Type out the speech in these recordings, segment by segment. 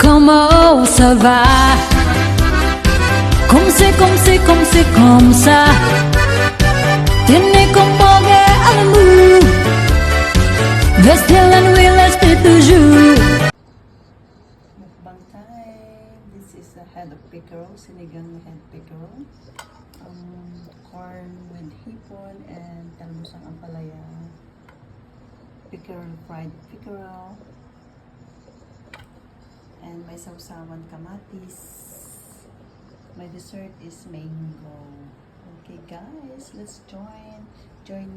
Comment ça va? Comme ça. Tenez comme pogue à l'amour. Vestel and will rester toujours. Mukbang time. This is a head of pickerel, sinigang na head pickerel. Corn with hipon and talbusang ampalaya. Pickerel, fried pickerel. And may sausawan kamatis. My dessert is mango. Okay guys, let's join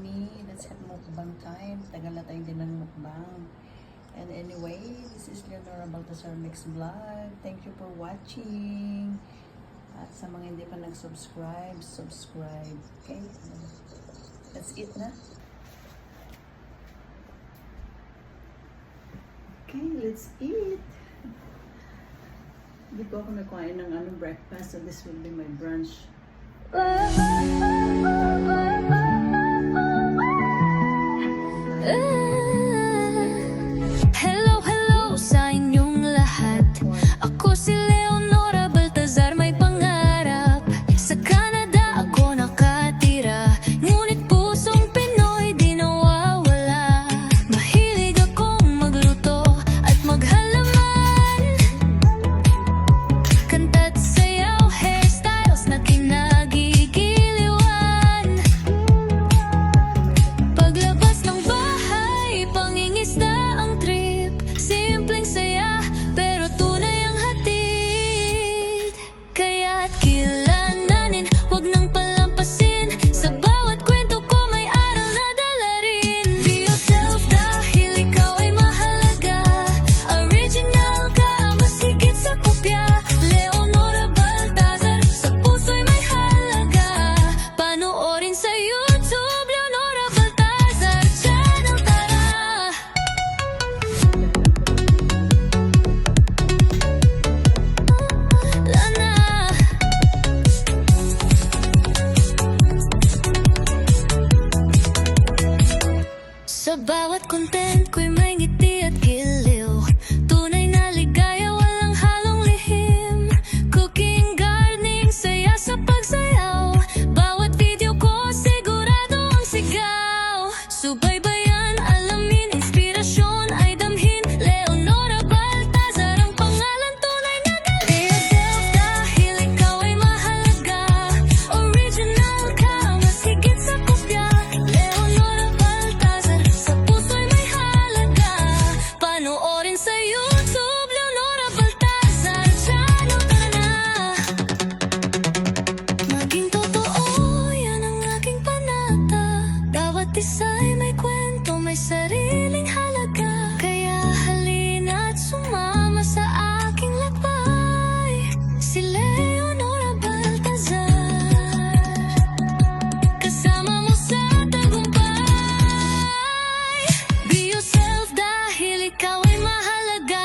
me. Let's have mukbang time. Tagal na tayo din ng mukbang. And anyway, this is Leonora Baltasar Mix Vlog. Thank you for watching. At sa mga hindi pa nag-subscribe, subscribe. Okay? Let's eat na. Okay, let's eat. Hindi po ako nagkain ng breakfast, so this will be my brunch. Hello, hello sa inyong lahat. Ako si Leonora Baltasar, may pangarap. Sa Canada ako nakatira, ngunit pusong Pinoy di nawawala. Mahilig akong magluto at maghalaman, kanta't sayaw, hairstyles na kinagigiliwan. Paglabas ng bahay, pangingisda ang trip. Simpleng saya, pero tunay ang hatid. Kaya't kilalanin, huwag nang palampasin. Sa bawat kwento ko may aral na dala rin. Be yourself dahil ikaw ay mahalaga. Original ka, mas higit sa kopya. Leonora Baltasar, sa puso'y may halaga. Panoorin sa YouTube, Leonora Baltasar Channel, tara! Lana. Sa bawat content ko'y may ngiti at giliw. Tunay na ligaya, walang halong lihim. Cooking, gardening, saya sa pagsayaw. Bawat video ko sigurado ang sigaw. Subaybayan, alamin, inspirasyon ay damhin. Leonora Baltasar ang pangalan, tunay na galing. Be yourself dahil ikaw ay mahalaga. Original ka, mas higit sa kopya. Leonora Baltasar, sa puso'y may halaga. Panoorin sa YouTube, Leonora Baltasar Channel, tara na! Maging totoo, yan ang aking panata. Bawat isa'y may kwento, may sariling halaga. Kaya halina't sumama sa aking lakbay. Si Leonora Baltasar, kasama mo sa tagumpay. Be yourself dahil ikaw ay mahalaga.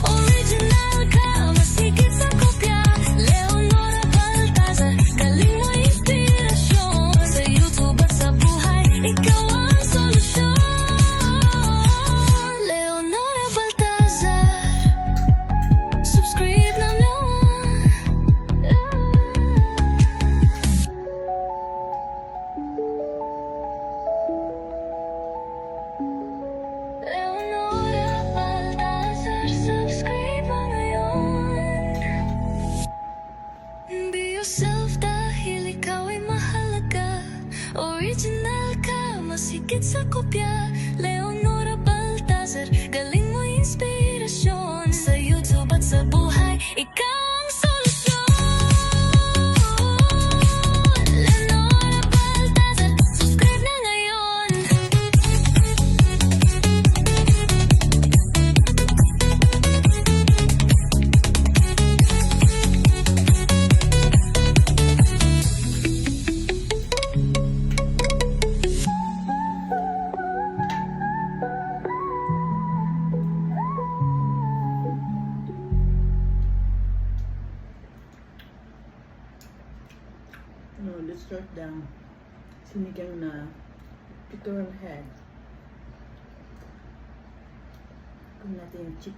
Original ka, mas higit sa kopya. Leonora Baltasar, galing mo inspirasyon. Sa YouTube at sa buhay, ikaw ang solusyon. Leonora Baltasar, subscribe na naman. Leonora Baltasar, subscribe na ngayon. Be yourself dahil ikaw ay mahalaga. Original ka, mas higit sa kopya. Leonora Baltasar, galing mo inspirasyon. Sa YouTube at sa buhay, ikaw ang solusyon. Leonora Baltasar, subscribe na ngayon. No, let's start the sinigang na pickerel head. Kunin natin yung chick.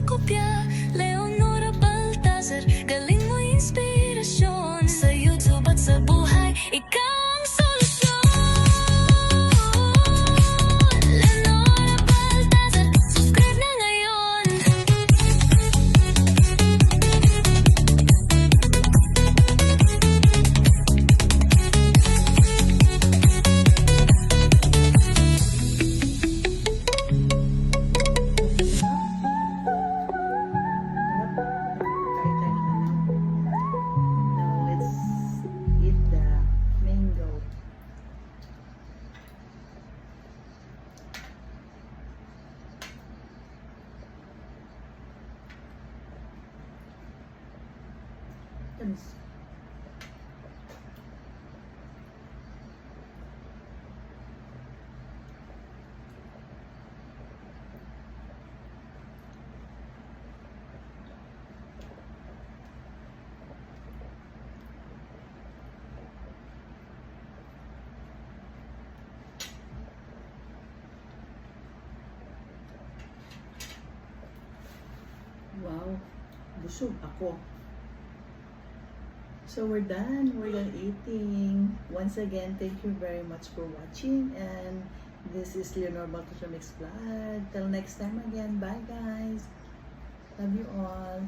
kopya Leonora Baltazar, galing mo inspirasyon Sa YouTube at sa buhay, ikaw ang solusyon Leonora Baltazar, subscribe na ngayon Kain tayo ng ano. Now, let's eat the mango. Tamis. Wow, busog ako. So we're done. We're done eating. Once again, thank you very much for watching. And this is Leonor Baltazar Mixed Vlog. Till next time again. Bye guys. Love you all.